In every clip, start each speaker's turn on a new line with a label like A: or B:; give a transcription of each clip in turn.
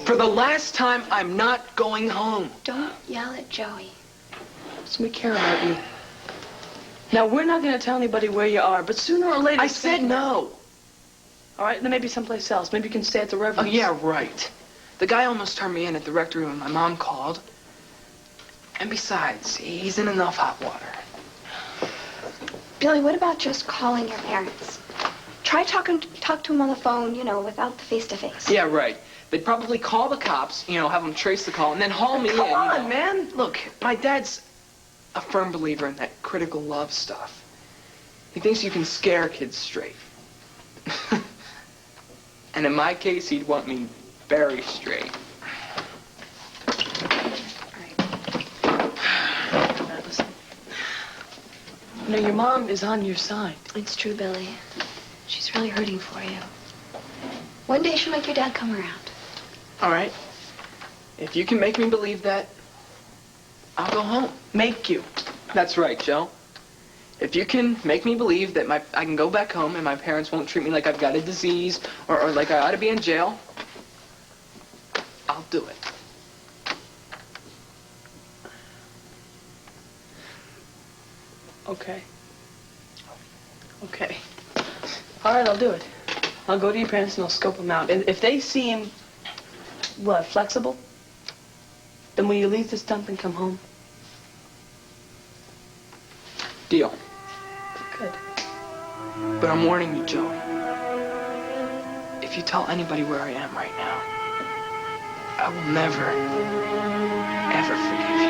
A: For the last time, I'm not going home.
B: Don't yell at Joey.
C: So we care about you. Now, we're not going to tell anybody where you are, but sooner or later...
A: I said no.
C: All right, then maybe someplace else. Maybe you can stay at the Reverend's.
A: Oh, yeah, right. The guy almost turned me in at the rectory when my mom called. And besides, he's in enough hot water.
B: Billy, what about just calling your parents? Try talk to him on the phone, you know, without the face-to-face.
A: Yeah, right. They'd probably call the cops, you know, have them trace the call, and then haul me in.
C: Come on, man.
A: Look, my dad's a firm believer in that critical love stuff. He thinks you can scare kids straight. And in my case, he'd want me very straight.
C: Listen. You know, your mom is on your side.
B: It's true, Billy. She's really hurting for you. One day she'll make your dad come around.
A: All right. If you can make me believe that, I'll go home.
C: Make you.
A: That's right, Joe. If you can make me believe that I can go back home and my parents won't treat me like I've got a disease or like I ought to be in jail, I'll do it.
C: Okay. Okay. All right, I'll do it. I'll go to your parents and I'll scope them out. And if they seem, what, flexible, then will you leave this dump and come home?
A: Deal.
C: Good.
A: But I'm warning you, Joe. If you tell anybody where I am right now, I will never, ever forgive you.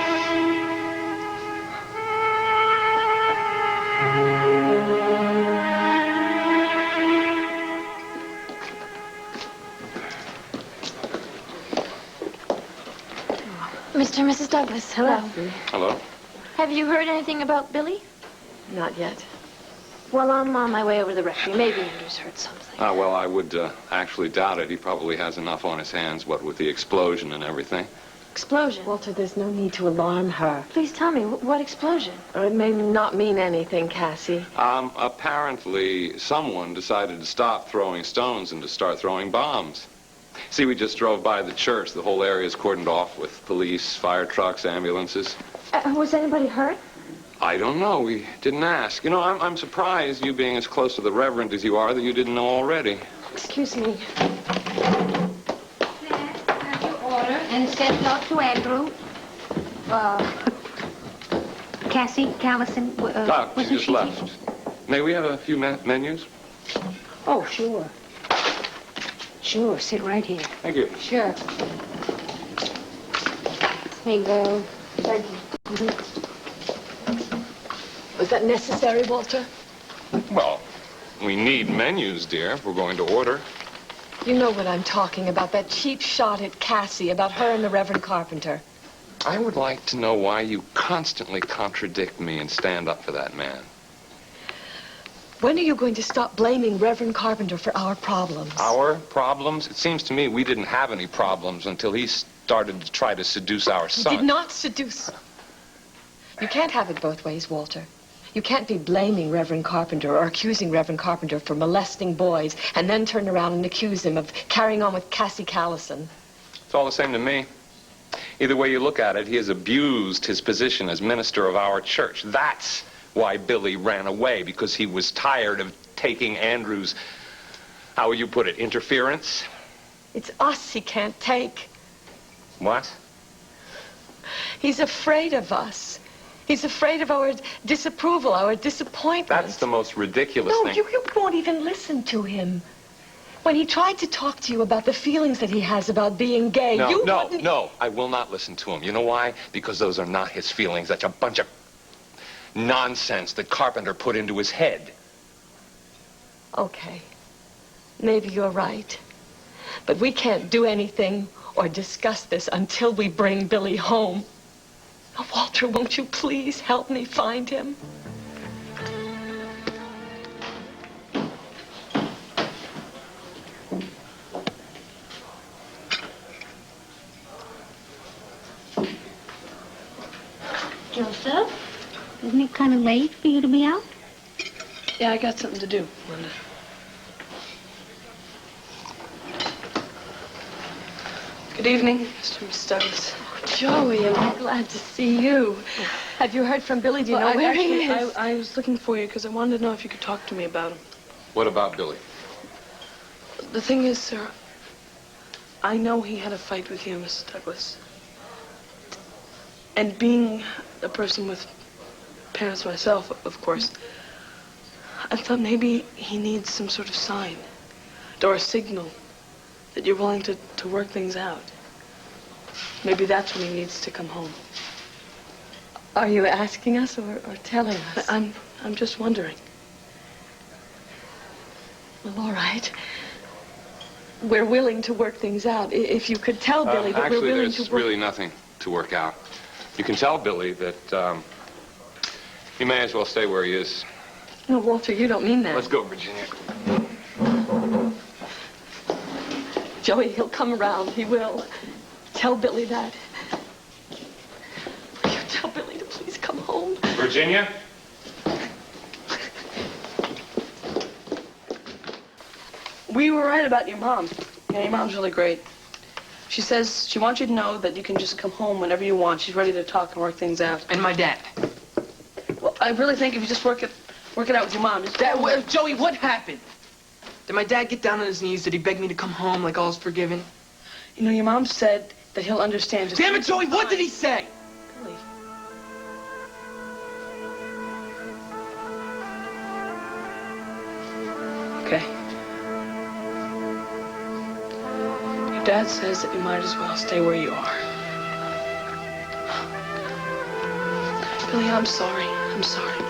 B: Mr. and Mrs. Douglas, hello.
D: Hello.
B: Have you heard anything about Billy?
E: Not yet.
B: Well, I'm on my way over to the rectory. Maybe Andrew's heard something.
D: Well, I would actually doubt it. He probably has enough on his hands, what with the explosion and everything.
B: Explosion?
E: Walter, there's no need to alarm her.
B: Please tell me, what explosion?
E: It may not mean anything, Cassie.
D: Apparently, someone decided to stop throwing stones and to start throwing bombs. See, we just drove by the church. The whole area is cordoned off with police, fire trucks, ambulances.
B: Was anybody hurt?
D: I don't know. We didn't ask. You know, I'm surprised, you being as close to the Reverend as you are, that you didn't know already.
E: Excuse me.
F: Have your order and send out to Andrew. Cassie Callison.
D: She just left. May we have a few menus?
F: Oh, sure. Sure, sit right here.
D: Thank you.
F: Sure. There you go.
E: Thank you. Was that necessary, Walter?
D: Well, we need menus, dear, if we're going to order.
E: You know what I'm talking about, that cheap shot at Cassie, about her and the Reverend Carpenter.
D: I would like to know why you constantly contradict me and stand up for that man.
E: When are you going to stop blaming Reverend Carpenter for our problems?
D: Our problems? It seems to me we didn't have any problems until he started to try to seduce our son.
E: He did not seduce. You can't have it both ways, Walter. You can't be blaming Reverend Carpenter or accusing Reverend Carpenter for molesting boys and then turn around and accuse him of carrying on with Cassie Callison.
D: It's all the same to me. Either way you look at it, he has abused his position as minister of our church. That's why Billy ran away, because he was tired of taking Andrew's, how will you put it, interference?
E: It's us he can't take.
D: What?
E: He's afraid of us. He's afraid of our disapproval, our disappointment.
D: That's the most ridiculous thing.
E: No, you won't even listen to him. When he tried to talk to you about the feelings that he has about being gay, you wouldn't...
D: No, I will not listen to him. You know why? Because those are not his feelings. That's a bunch of nonsense that Carpenter put into his head.
E: Okay. Maybe you're right. But we can't do anything or discuss this until we bring Billy home. Now, Walter, won't you please help me find him?
F: Joseph, isn't it kind of late for you to be out?
C: Yeah, I got something to do, Linda. Good evening, Mr. and Miss Douglas.
E: Joey, I'm glad to see you. Have you heard from Billy? Do you know where he is?
C: I was looking for you because I wanted to know if you could talk to me about him.
D: What about Billy?
C: The thing is, sir, I know he had a fight with you, Mrs. Douglas. And being a person with parents myself, of course, I thought maybe he needs some sort of sign or a signal that you're willing to work things out. Maybe that's when he needs to come home.
E: Are you asking us or telling us?
C: I'm just wondering.
E: Well, all right. We're willing to work things out. If you could tell Billy that we're willing to work...
D: Actually, there's really nothing to work out. You can tell Billy that he may as well stay where he is.
E: No, Walter, you don't mean that.
D: Let's go, Virginia.
E: Joey, he'll come around. He will. Tell Billy that. Will you tell Billy to please come home?
D: Virginia?
C: We were right about your mom. Yeah, your mom's really great. She says she wants you to know that you can just come home whenever you want. She's ready to talk and work things out.
A: And my dad.
C: Well, I really think if you just work it out with your mom. Just
A: Joey, what happened? Did my dad get down on his knees? Did he beg me to come home like all's forgiven?
C: You know, your mom said that he'll understand. Just
A: Damn it, Joey, what did he say?
C: Billy. Okay. Your dad says that you might as well stay where you are. Billy, I'm sorry. I'm sorry.